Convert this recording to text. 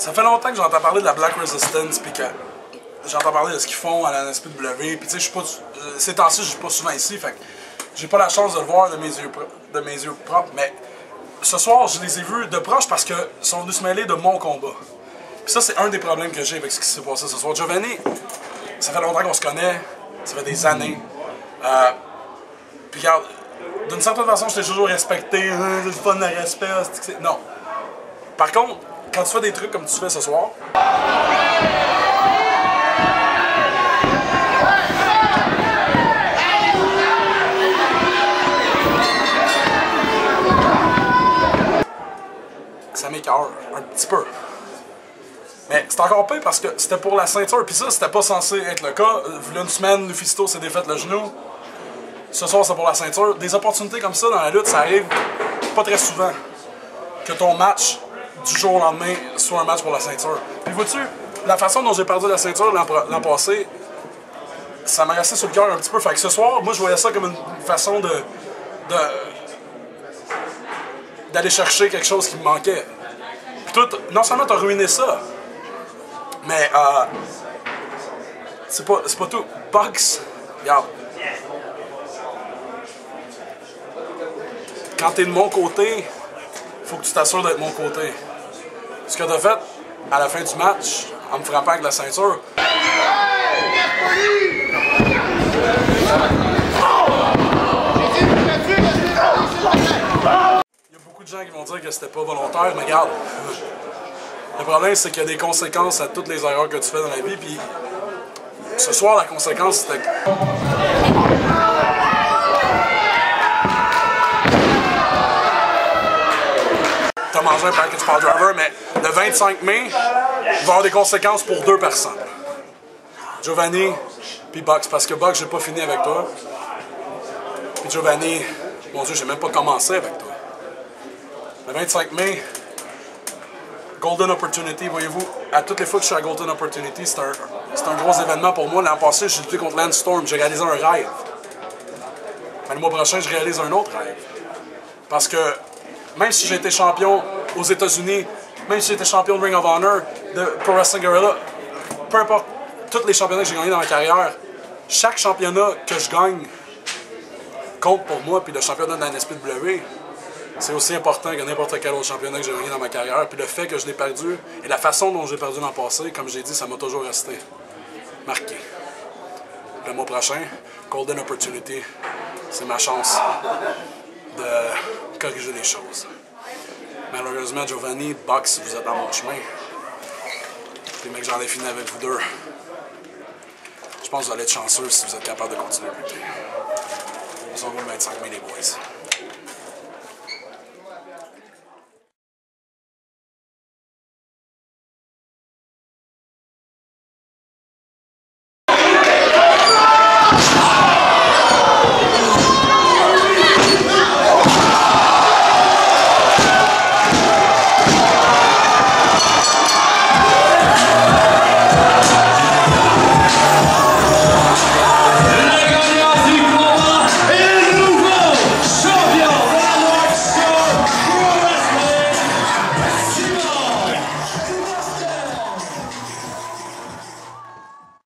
Ça fait longtemps que j'entends parler de la Black Resistance, puis que j'entends parler de ce qu'ils font à la NSPW, puis tu sais, je suis pas... Ces temps-ci, je suis pas souvent ici, fait que j'ai pas la chance de le voir de mes yeux propres, mais ce soir, je les ai vus de proche parce qu'ils sont venus se mêler de mon combat. Puis ça, c'est un des problèmes que j'ai avec ce qui s'est passé ce soir. Giovanni, ça fait longtemps qu'on se connaît, ça fait des années. Puis regarde, d'une certaine façon, je t'ai toujours respecté, c'est le fun de respect, non. Par contre, quand tu fais des trucs comme tu fais ce soir, ça m'écoeure un petit peu. Mais c'est encore pire parce que c'était pour la ceinture, puis ça, c'était pas censé être le cas. V'là une semaine, Lufisto s'est défait le genou. Ce soir, c'est pour la ceinture. Des opportunités comme ça dans la lutte, ça arrive pas très souvent. Que ton match du jour au lendemain soit un match pour la ceinture. Puis vois-tu, la façon dont j'ai perdu la ceinture l'an passé, ça m'a resté sur le cœur un petit peu. Fait que ce soir, moi, je voyais ça comme une façon d'aller chercher quelque chose qui me manquait. Puis toi, non seulement t'as ruiné ça, mais c'est pas tout. Box, regarde. Quand t'es de mon côté, faut que tu t'assures d'être de mon côté. Ce que t'as fait à la fin du match, en me frappant avec la ceinture. Il y a beaucoup de gens qui vont dire que c'était pas volontaire, mais regarde. Le problème, c'est qu'il y a des conséquences à toutes les erreurs que tu fais dans la vie, puis ce soir, la conséquence, c'était... T'as mangé un package power driver, mais le 25 mai, il va y avoir des conséquences pour 2 personnes. Giovanni, puis Box, parce que Box, j'ai pas fini avec toi. Puis Giovanni, mon Dieu, j'ai même pas commencé avec toi. Le 25 mai, Golden Opportunity, voyez-vous, à toutes les fois que je suis à Golden Opportunity, c'est un gros événement pour moi. L'an passé, j'ai lutté contre Lance Storm, j'ai réalisé un rêve. Mais le mois prochain, je réalise un autre rêve. Parce que même si j'ai été champion aux États-Unis, même si j'ai été champion de Ring of Honor, de Pro Wrestling Guerrilla, peu importe tous les championnats que j'ai gagnés dans ma carrière, chaque championnat que je gagne compte pour moi, puis le championnat de la NSPW, c'est aussi important que n'importe quel autre championnat que j'ai gagné dans ma carrière. Puis le fait que je l'ai perdu, et la façon dont j'ai perdu l'an passé, comme j'ai dit, ça m'a toujours resté marqué. Le mois prochain, Golden Opportunity, c'est ma chance de corriger les choses. Malheureusement, Giovanni, Box, vous êtes dans mon chemin. Puis mec, j'en ai fini avec vous deux. Je pense que vous allez être chanceux si vous êtes capable de continuer à lutter. On se revoit le 25 mai, les boys.